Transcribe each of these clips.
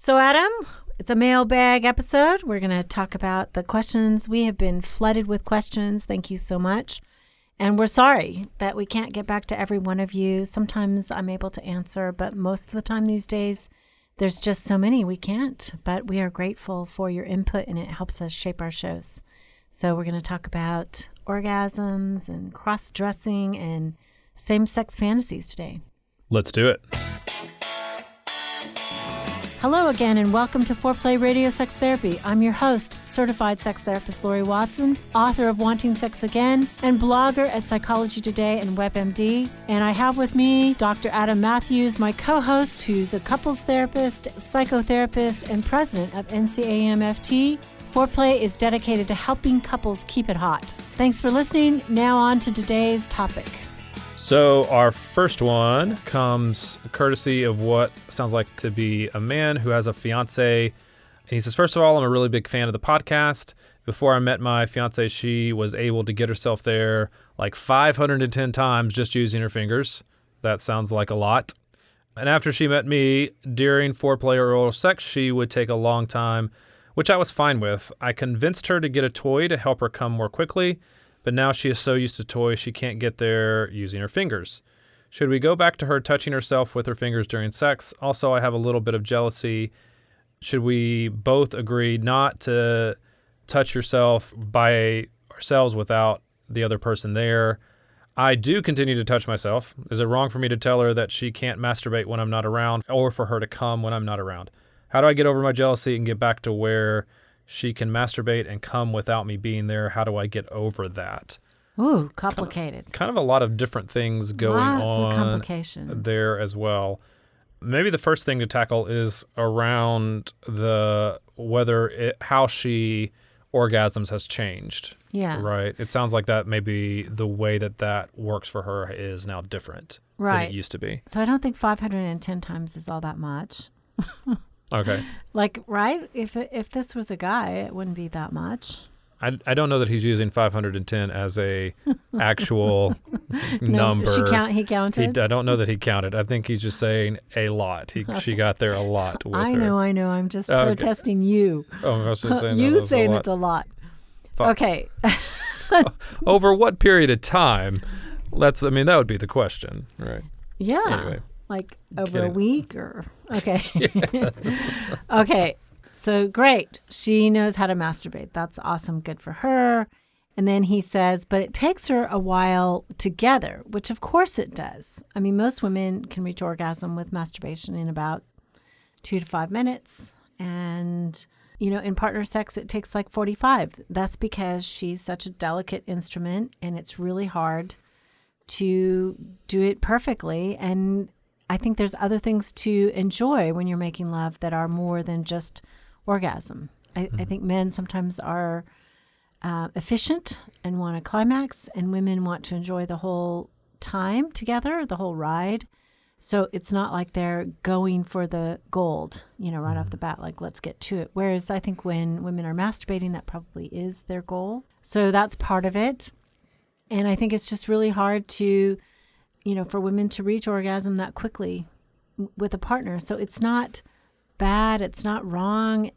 So, Adam, it's a mailbag episode. We're going to talk about the questions. We have been flooded with questions. Thank you so much. And we're sorry that we can't get back to every one of you. Sometimes I'm able to answer, but most of the time these days, there's just so many we can't. But we are grateful for your input, and it helps us shape our shows. So we're going to talk about orgasms and cross-dressing and same-sex fantasies today. Let's do it. Hello again, and welcome to Foreplay Radio Sex Therapy. I'm your host, certified sex therapist Laurie Watson, author of Wanting Sex Again, and blogger at Psychology Today and WebMD. And I have with me Dr. Adam Mathews, my co-host, who's a couples therapist, psychotherapist, and president of NCAMFT. Foreplay is dedicated to helping couples keep it hot. Thanks for listening. Now on to today's topic. So our first one comes courtesy of what sounds like to be a man who has a fiance. And he says, first of all, I'm a really big fan of the podcast. Before I met my fiance, she was able to get herself there like 510 times just using her fingers. That sounds like a lot. And after she met me, during foreplay or oral sex, she would take a long time, which I was fine with. I convinced her to get a toy to help her come more quickly, but now she is so used to toys she can't get there using her fingers. Should we go back to her touching herself with her fingers during sex? Also, I have a little bit of jealousy. Should we both agree not to touch yourself by ourselves without the other person there? I do continue to touch myself. Is it wrong for me to tell her that she can't masturbate when I'm not around, or for her to come when I'm not around? How do I get over my jealousy and get back to where she can masturbate and come without me being there? How do I get over that? Ooh, complicated. Kind of a lot of different things going Lots on of complications there as well. Maybe the first thing to tackle is around how she orgasms has changed. Yeah. Right? It sounds like that maybe the way that works for her is now different than it used to be. So I don't think 510 times is all that much. Okay. Like, right? If this was a guy, it wouldn't be that much. I don't know that he's using 510 as a actual number. He counted? I don't know that he counted. I think he's just saying a lot. She got there a lot with her. I know. I'm just protesting you. Oh, I was just saying you saying it's a lot. Okay. Over what period of time? That would be the question, right? Yeah. Anyway. Like over a week or... Okay. Okay. So great. She knows how to masturbate. That's awesome. Good for her. And then he says, but it takes her a while together, which of course it does. I mean, most women can reach orgasm with masturbation in about 2 to 5 minutes. And, in partner sex, it takes like 45. That's because she's such a delicate instrument and it's really hard to do it perfectly. And I think there's other things to enjoy when you're making love that are more than just orgasm. I think men sometimes are efficient and want a climax, and women want to enjoy the whole time together, the whole ride. So it's not like they're going for the gold, right off the bat, like, let's get to it. Whereas I think when women are masturbating, that probably is their goal. So that's part of it. And I think it's just really hard to... for women to reach orgasm that quickly with a partner. So it's not bad. It's not wrong.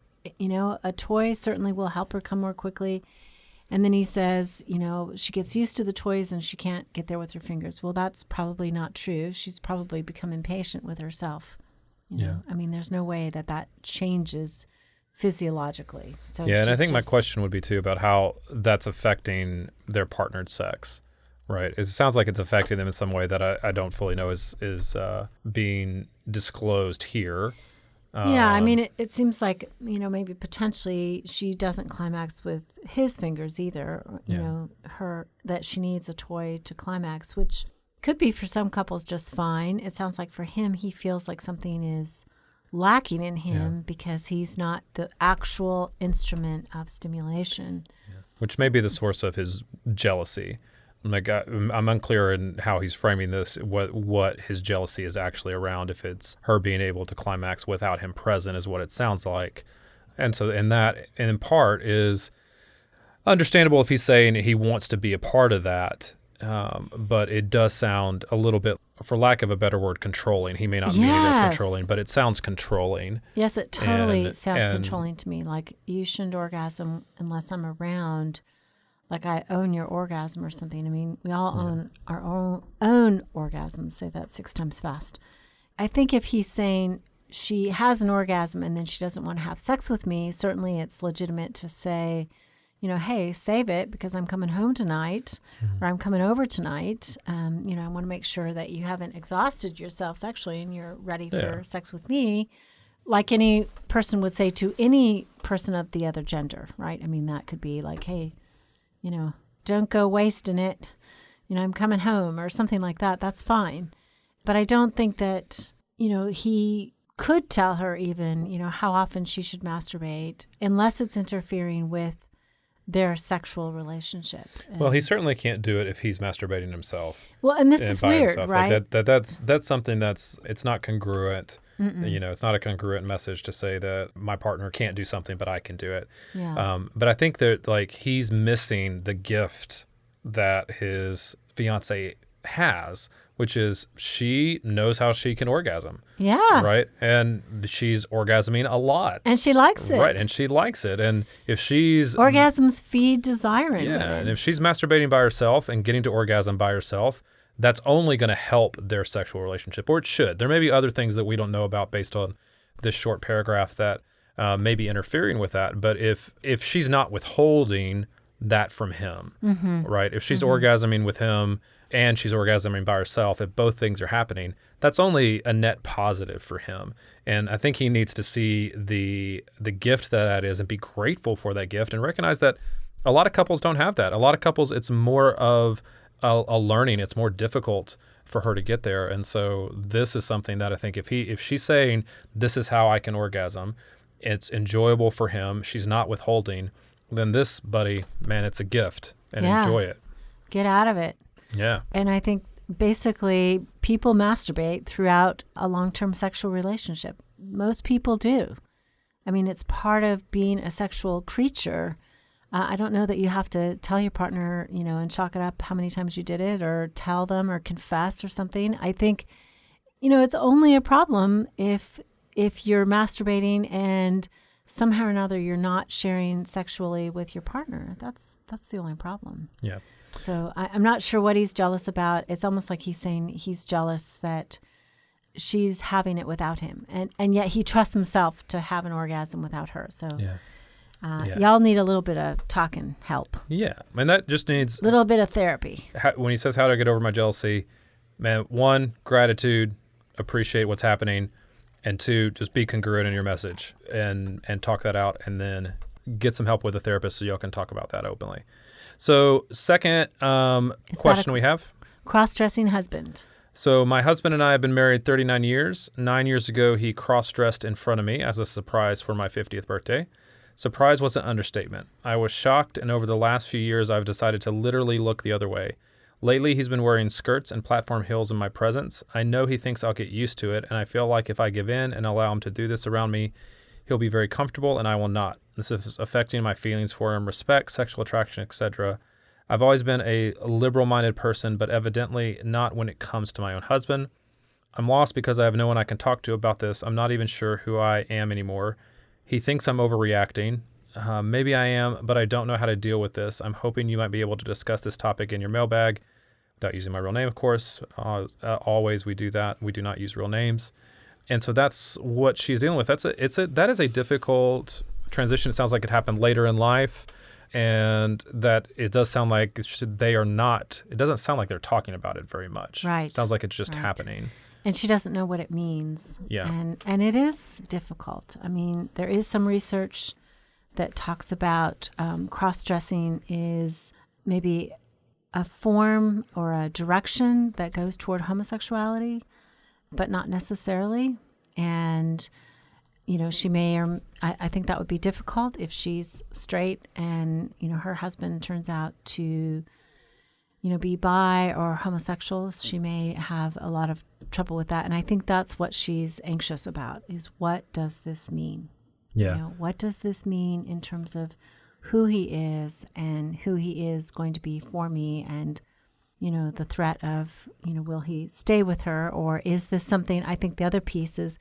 A toy certainly will help her come more quickly. And then he says, she gets used to the toys and she can't get there with her fingers. Well, that's probably not true. She's probably become impatient with herself. There's no way that changes physiologically. So yeah, and I think my question would be too about how that's affecting their partnered sex. Right. It sounds like it's affecting them in some way that I don't fully know is being disclosed here. It seems like, maybe potentially she doesn't climax with his fingers either. That she needs a toy to climax, which could be for some couples just fine. It sounds like for him, he feels like something is lacking in him because he's not the actual instrument of stimulation. Yeah. Which may be the source of his jealousy. I'm unclear in how he's framing this, what his jealousy is actually around, if it's her being able to climax without him present is what it sounds like. And so in part is understandable if he's saying he wants to be a part of that. But it does sound a little bit for lack of a better word, controlling. He may not mean it as controlling, but it sounds controlling. Yes, it totally sounds controlling to me. Like, you shouldn't orgasm unless I'm around. Like, I own your orgasm or something. I mean, we all own our own orgasms. Say that 6 times fast. I think if he's saying she has an orgasm and then she doesn't want to have sex with me, certainly it's legitimate to say, hey, save it because I'm coming home tonight or I'm coming over tonight. I want to make sure that you haven't exhausted yourself sexually and you're ready for sex with me, like any person would say to any person of the other gender, right? I mean, that could be like, hey, don't go wasting it. I'm coming home or something like that. That's fine. But I don't think that, he could tell her even, how often she should masturbate unless it's interfering with their sexual relationship. Well, he certainly can't do it if he's masturbating himself. Well, and this is weird, himself. Right? Like that's something it's not congruent. It's not a congruent message to say that my partner can't do something, but I can do it. Yeah. But I think that like he's missing the gift that his fiance has, which is she knows how she can orgasm. Yeah. Right. And she's orgasming a lot. And she likes it. Right. And she likes it. And if she's... Orgasms feed desire in women. And if she's masturbating by herself and getting to orgasm by herself, that's only going to help their sexual relationship, or it should. There may be other things that we don't know about based on this short paragraph that may be interfering with that. But if she's not withholding that from him, right? If she's orgasming with him and she's orgasming by herself, if both things are happening, that's only a net positive for him. And I think he needs to see the gift that is and be grateful for that gift and recognize that a lot of couples don't have that. A lot of couples, it's more of a learning. It's more difficult for her to get there. And so this is something that I think if she's saying, this is how I can orgasm, it's enjoyable for him, she's not withholding, then this, buddy, man, it's a gift, and enjoy it. Get out of it. Yeah. And I think basically people masturbate throughout a long-term sexual relationship. Most people do. I mean, it's part of being a sexual creature. I don't know that you have to tell your partner, and chalk it up how many times you did it or tell them or confess or something. I think, it's only a problem if you're masturbating and somehow or another you're not sharing sexually with your partner. That's the only problem. Yeah. So I'm not sure what he's jealous about. It's almost like he's saying he's jealous that she's having it without him. And yet he trusts himself to have an orgasm without her. So y'all need a little bit of talking help. Yeah. And that just needs... a little bit of therapy. When he says, how do I get over my jealousy? Man, 1, gratitude, appreciate what's happening. And 2, just be congruent in your message and talk that out, and then get some help with a therapist so y'all can talk about that openly. So second question we have. Cross-dressing husband. So my husband and I have been married 39 years. 9 years ago, he cross-dressed in front of me as a surprise for my 50th birthday. Surprise was an understatement. I was shocked, and over the last few years, I've decided to literally look the other way. Lately, he's been wearing skirts and platform heels in my presence. I know he thinks I'll get used to it, and I feel like if I give in and allow him to do this around me, he'll be very comfortable, and I will not. This is affecting my feelings for him, respect, sexual attraction, etc. I've always been a liberal-minded person, but evidently not when it comes to my own husband. I'm lost because I have no one I can talk to about this. I'm not even sure who I am anymore. He thinks I'm overreacting. Maybe I am, but I don't know how to deal with this. I'm hoping you might be able to discuss this topic in your mailbag without using my real name, of course. Always we do that. We do not use real names. And so that's what she's dealing with. That is a difficult transition. It sounds like it happened later in life, and that it does sound like it doesn't sound like they're talking about it very much. Right. It sounds like it's just happening. And she doesn't know what it means. Yeah. And it is difficult. I mean, there is some research that talks about cross-dressing is maybe a form or a direction that goes toward homosexuality, but not necessarily. And, she may, or I think that would be difficult if she's straight and, her husband turns out to, be bi or homosexual. She may have a lot of trouble with that. And I think that's what she's anxious about, is what does this mean? Yeah. What does this mean in terms of who he is and who he is going to be for me, and the threat of, will he stay with her, or is this something? I think the other piece is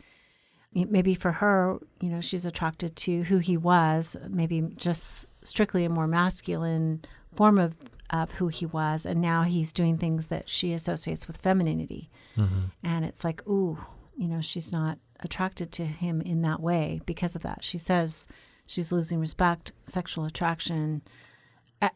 maybe for her, she's attracted to who he was, maybe just strictly a more masculine form of who he was, and now he's doing things that she associates with femininity. Mm-hmm. And it's like, ooh, she's not attracted to him in that way because of that. She says she's losing respect, sexual attraction.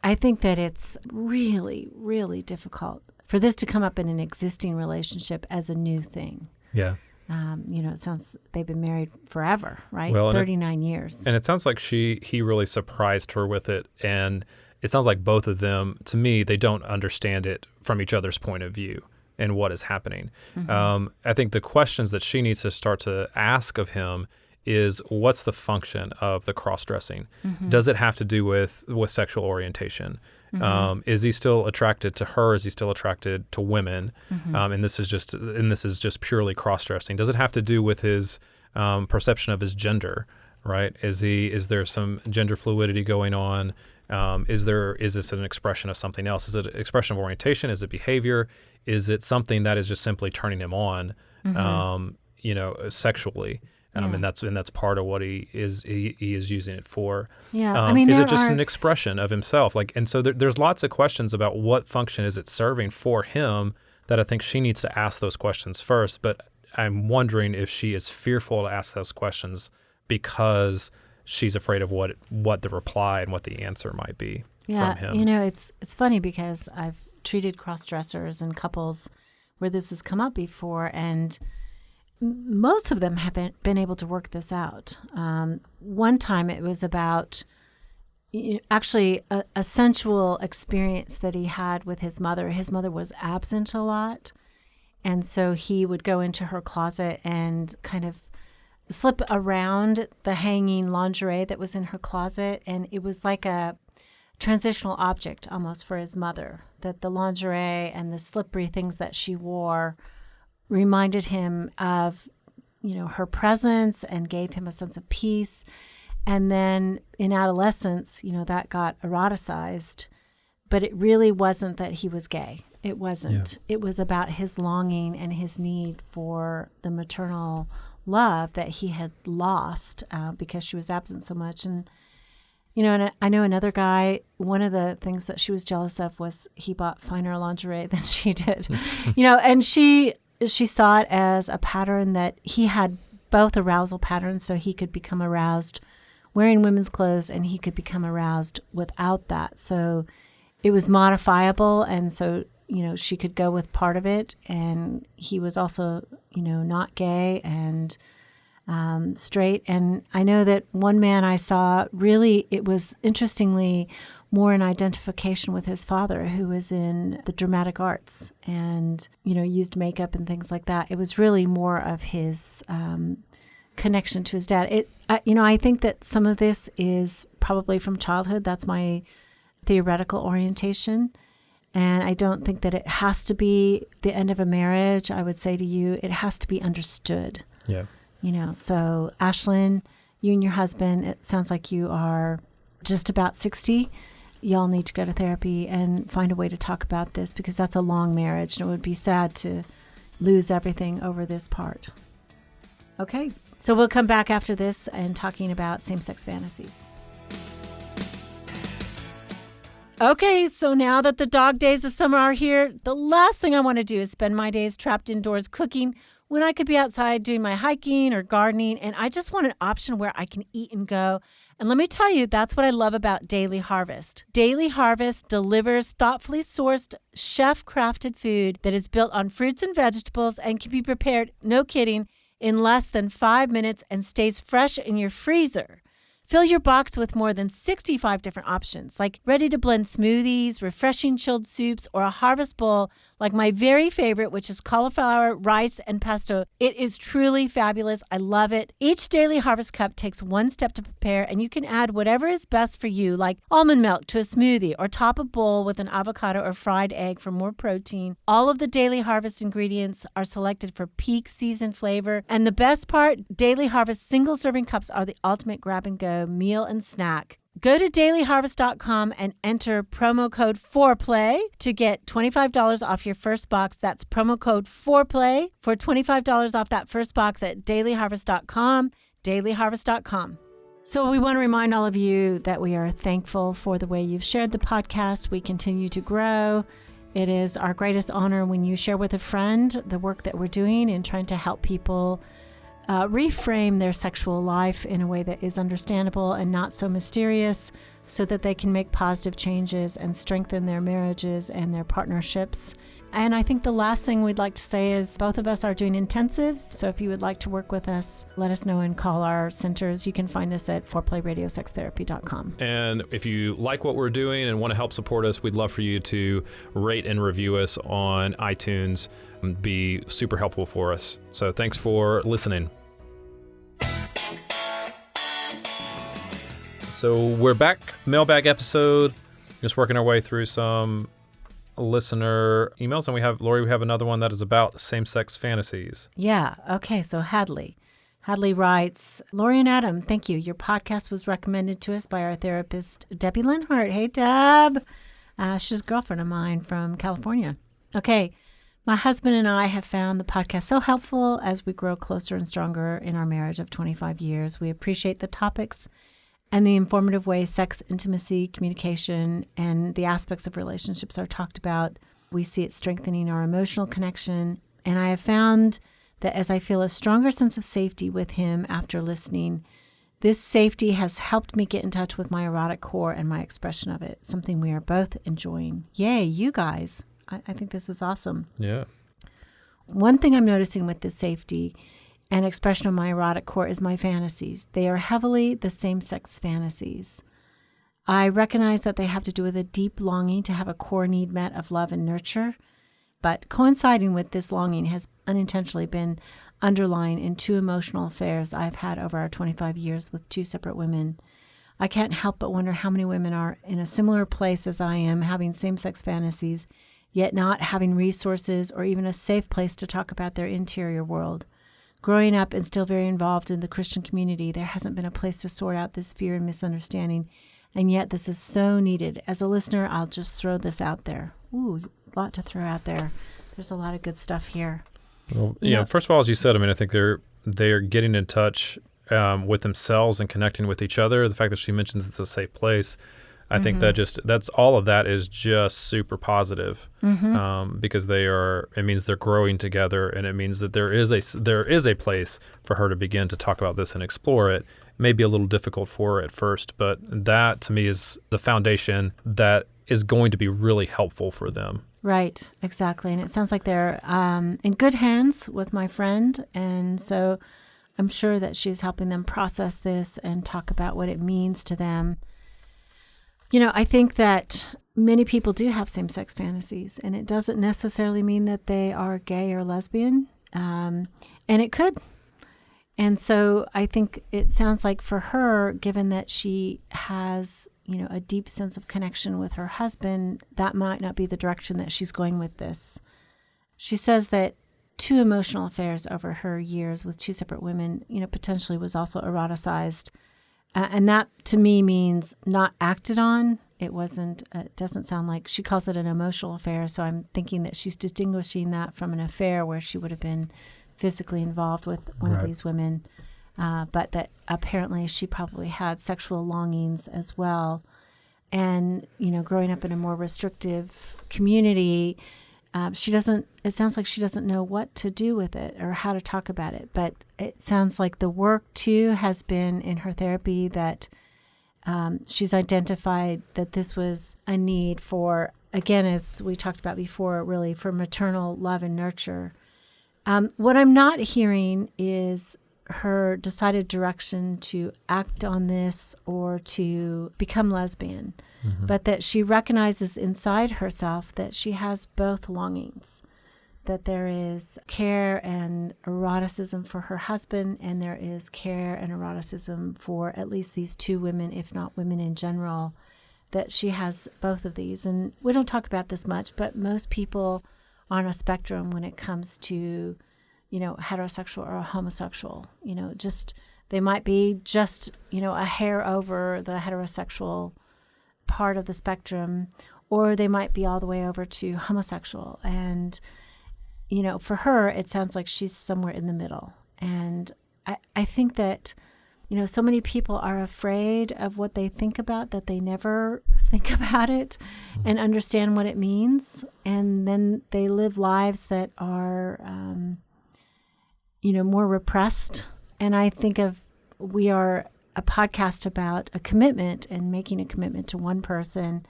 I think that it's really, really difficult for this to come up in an existing relationship as a new thing. Yeah. It sounds they've been married forever, right? Well, 39 years. And it sounds like he really surprised her with it. And it sounds like both of them, to me, they don't understand it from each other's point of view and what is happening. Mm-hmm. I think the questions that she needs to start to ask of him is, what's the function of the cross-dressing? Mm-hmm. Does it have to do with sexual orientation? Mm-hmm. Is he still attracted to her? Is he still attracted to women? Mm-hmm. And this is just purely cross-dressing. Does it have to do with his perception of his gender? Right? Is there some gender fluidity going on? Is this an expression of something else? Is it an expression of orientation? Is it behavior? Is it something that is just simply turning him on, mm-hmm. Sexually? Yeah. And that's part of what he is using it for. Yeah, is it just an expression of himself? And so there's lots of questions about what function is it serving for him that I think she needs to ask those questions first. But I'm wondering if she is fearful to ask those questions because she's afraid of what the reply and what the answer might be from him. It's funny because I've treated cross-dressers and couples where this has come up before, and most of them haven't been able to work this out. One time it was about actually a sensual experience that he had with his mother. His mother was absent a lot, and so he would go into her closet and kind of slip around the hanging lingerie that was in her closet, and it was like a transitional object almost for his mother, that the lingerie and the slippery things that she wore reminded him of, her presence and gave him a sense of peace. And then in adolescence, that got eroticized, but it really wasn't that he was gay. It wasn't. Yeah. It was about his longing and his need for the maternal love that he had lost because she was absent so much. And, and I know another guy, one of the things that she was jealous of was he bought finer lingerie than she did, and she saw it as a pattern that he had both arousal patterns, so he could become aroused wearing women's clothes and he could become aroused without that. So it was modifiable, and so, she could go with part of it, and he was also, not gay and straight. And I know that one man I saw, really, it was interestingly more in identification with his father, who was in the dramatic arts and, used makeup and things like that. It was really more of his connection to his dad. I think that some of this is probably from childhood. That's my theoretical orientation. And I don't think that it has to be the end of a marriage. I would say to you, it has to be understood. Yeah. So Ashlyn, you and your husband, it sounds like you are just about 60. Y'all need to go to therapy and find a way to talk about this, because that's a long marriage and it would be sad to lose everything over this part. Okay. So we'll come back after this and talking about same-sex fantasies. Okay, so now that the dog days of summer are here, the last thing I want to do is spend my days trapped indoors cooking when I could be outside doing my hiking or gardening, and I just want an option where I can eat and go. And let me tell you, that's what I love about Daily Harvest. Daily Harvest delivers thoughtfully sourced, chef-crafted food that is built on fruits and vegetables and can be prepared, no kidding, in less than 5 minutes and stays fresh in your freezer. Fill your box with more than 65 different options, like ready-to-blend smoothies, refreshing chilled soups, or a harvest bowl like my very favorite, which is cauliflower, rice, and pesto. It is truly fabulous. I love it. Each Daily Harvest cup takes one step to prepare, and you can add whatever is best for you, like almond milk to a smoothie, or top a bowl with an avocado or fried egg for more protein. All of the Daily Harvest ingredients are selected for peak season flavor, and the best part, Daily Harvest single-serving cups are the ultimate grab-and-go meal and snack. Go to dailyharvest.com and enter promo code 4play to get $25 off your first box. That's promo code 4play for $25 off that first box at dailyharvest.com, dailyharvest.com. So we want to remind all of you that we are thankful for the way you've shared the podcast. We continue to grow. It is our greatest honor when you share with a friend the work that we're doing in trying to help people reframe their sexual life in a way that is understandable and not so mysterious, so that they can make positive changes and strengthen their marriages and their partnerships. And I think the last thing we'd like to say is both of us are doing intensives. So if you would like to work with us, let us know and call our centers. You can find us at 4playradiosextherapy.com. And if you like what we're doing and want to help support us, we'd love for you to rate and review us on iTunes. It'd be super helpful for us. So thanks for listening. So we're back, mailbag episode, just working our way through some listener emails. And we have, Laurie, we have another one that is about same-sex fantasies. Yeah. Okay. So Hadley writes, Laurie and Adam, thank you. Your podcast was recommended to us by our therapist, Debbie Linhart. Hey, Deb. She's a girlfriend of mine from California. Okay. My husband and I have found the podcast so helpful as we grow closer and stronger in our marriage of 25 years. We appreciate the topics and the informative way sex, intimacy, communication, and the aspects of relationships are talked about. We see it strengthening our emotional connection. And I have found that as I feel a stronger sense of safety with him after listening, this safety has helped me get in touch with my erotic core and my expression of it, something we are both enjoying. Yay, you guys. I think this is awesome. Yeah. One thing I'm noticing with this safety and expression of my erotic core is my fantasies. They are heavily the same-sex fantasies. I recognize that they have to do with a deep longing to have a core need met of love and nurture, but coinciding with this longing has unintentionally been underlying in two emotional affairs I've had over our 25 years with two separate women. I can't help but wonder how many women are in a similar place as I am, having same-sex fantasies, yet not having resources or even a safe place to talk about their interior world. Growing up and still very involved in the Christian community, there hasn't been a place to sort out this fear and misunderstanding, and yet this is so needed. As a listener, I'll just throw this out there. Ooh, a lot to throw out there. There's a lot of good stuff here. Well, yeah. First of all, as you said, I mean, I think they're getting in touch with themselves and connecting with each other. The fact that she mentions it's a safe place, I think that's all of that is just super positive, because it means they're growing together, and it means that there is a place for her to begin to talk about this and explore it. It may be a little difficult for her at first, but that to me is the foundation that is going to be really helpful for them. Right, exactly. And it sounds like they're in good hands with my friend, and so I'm sure that she's helping them process this and talk about what it means to them. You know, I think that many people do have same-sex fantasies, and it doesn't necessarily mean that they are gay or lesbian, and it could. And so I think it sounds like for her, given that she has, a deep sense of connection with her husband, that might not be the direction that she's going with this. She says that two emotional affairs over her years with two separate women, potentially was also eroticized. And that to me means not acted on. It doesn't sound like, she calls it an emotional affair. So I'm thinking that she's distinguishing that from an affair where she would have been physically involved with one of these women. But that apparently she probably had sexual longings as well. And, growing up in a more restrictive community, it sounds like she doesn't know what to do with it or how to talk about it. But it sounds like the work, too, has been in her therapy that she's identified that this was a need for, again, as we talked about before, really for maternal love and nurture. What I'm not hearing is her decided direction to act on this or to become lesbian, but that she recognizes inside herself that she has both longings, that there is care and eroticism for her husband, and there is care and eroticism for at least these two women, if not women in general, that she has both of these. And we don't talk about this much, but most people on a spectrum when it comes to heterosexual or homosexual, just They might be just, a hair over the heterosexual part of the spectrum, or they might be all the way over to homosexual. And, for her, it sounds like she's somewhere in the middle. And I think that, so many people are afraid of what they think about that they never think about it and understand what it means. And then they live lives that are, more repressed. And I think we are a podcast about a commitment and making a commitment to one person,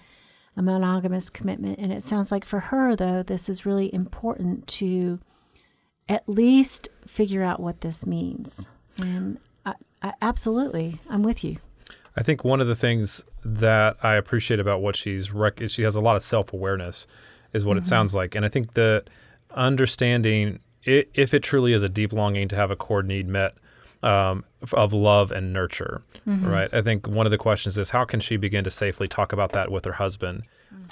a monogamous commitment. And it sounds like for her, though, this is really important to at least figure out what this means. And I absolutely, I'm with you. I think one of the things that I appreciate about what she has a lot of self-awareness is what it sounds like. And I think that understanding if it truly is a deep longing to have a core need met of love and nurture, right? I think one of the questions is how can she begin to safely talk about that with her husband?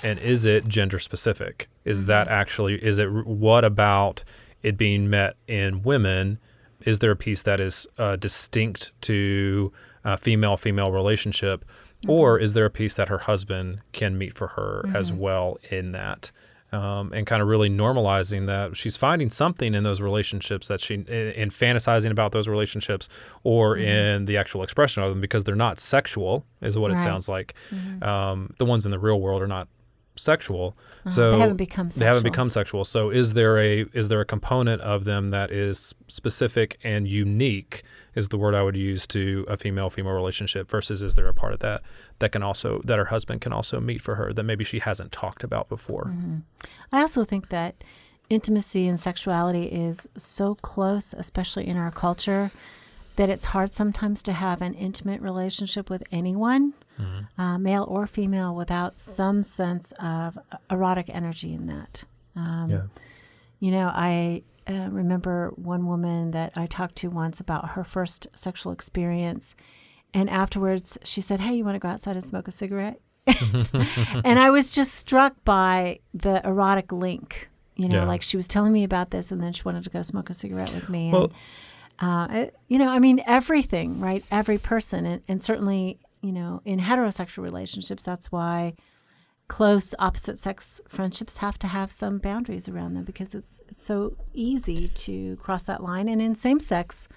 And is it gender specific? Is that actually, what about it being met in women? Is there a piece that is distinct to a female-female relationship? Or is there a piece that her husband can meet for her as well in that? And kind of really normalizing that she's finding something in those relationships that in fantasizing about those relationships or in the actual expression of them, because they're not sexual is what it sounds like. The ones in the real world are not sexual. So they haven't become sexual. So is there a component of them that is specific and unique is the word I would use to a female-female relationship versus is there a part of that that her husband can also meet for her that maybe she hasn't talked about before? I also think that intimacy and sexuality is so close, especially in our culture, that it's hard sometimes to have an intimate relationship with anyone, male or female, without some sense of erotic energy in that. I remember one woman that I talked to once about her first sexual experience, and afterwards she said, "Hey, you want to go outside and smoke a cigarette?" And I was just struck by the erotic link. Like she was telling me about this, and then she wanted to go smoke a cigarette with me. Well, and, everything, right? Every person, and certainly, in heterosexual relationships, that's why close opposite sex friendships have to have some boundaries around them, because it's so easy to cross that line. And in same sex,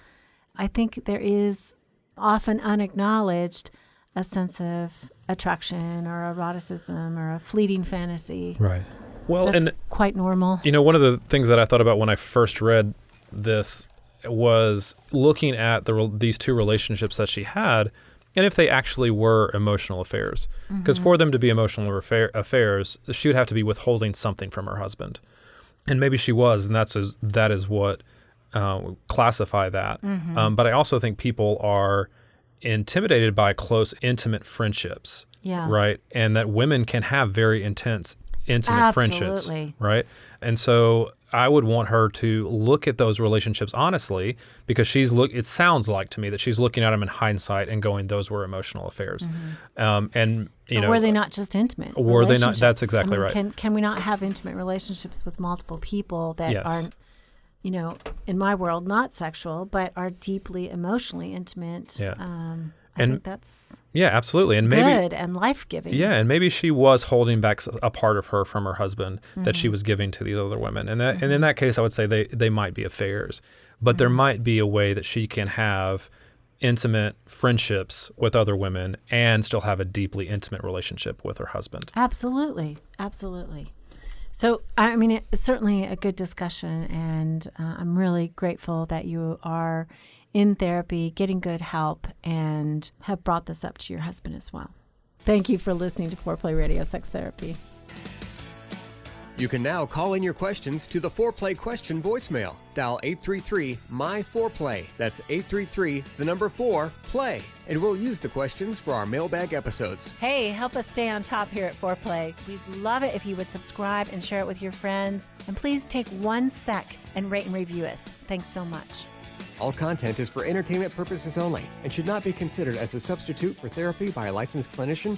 I think there is often unacknowledged a sense of attraction or eroticism or a fleeting fantasy. Right. Well, that's and quite normal. One of the things that I thought about when I first read this was looking at these two relationships that she had, and if they actually were emotional affairs. Because for them to be emotional affairs, she would have to be withholding something from her husband, and maybe she was, and that is what classify that. But I also think people are intimidated by close, intimate friendships, right? And that women can have very intimate friendships, right? And so I would want her to look at those relationships honestly, because it sounds like to me that she's looking at them in hindsight and going, those were emotional affairs. And were they not just intimate? Were they not? That's exactly right. Can we not have intimate relationships with multiple people that aren't, in my world, not sexual, but are deeply emotionally intimate? I think that's absolutely, and good and life-giving. Yeah, and maybe she was holding back a part of her from her husband that she was giving to these other women, and and in that case, I would say they might be affairs, but there might be a way that she can have intimate friendships with other women and still have a deeply intimate relationship with her husband. Absolutely. So, I mean, it's certainly a good discussion, and I'm really grateful that you are in therapy, getting good help, and have brought this up to your husband as well. Thank you for listening to Foreplay Radio Sex Therapy. You can now call in your questions to the Foreplay question voicemail. Dial 833-MY-4PLAY. That's 833-4-PLAY. And we'll use the questions for our mailbag episodes. Hey, help us stay on top here at Foreplay. We'd love it if you would subscribe and share it with your friends. And please take 1 sec and rate and review us. Thanks so much. All content is for entertainment purposes only and should not be considered as a substitute for therapy by a licensed clinician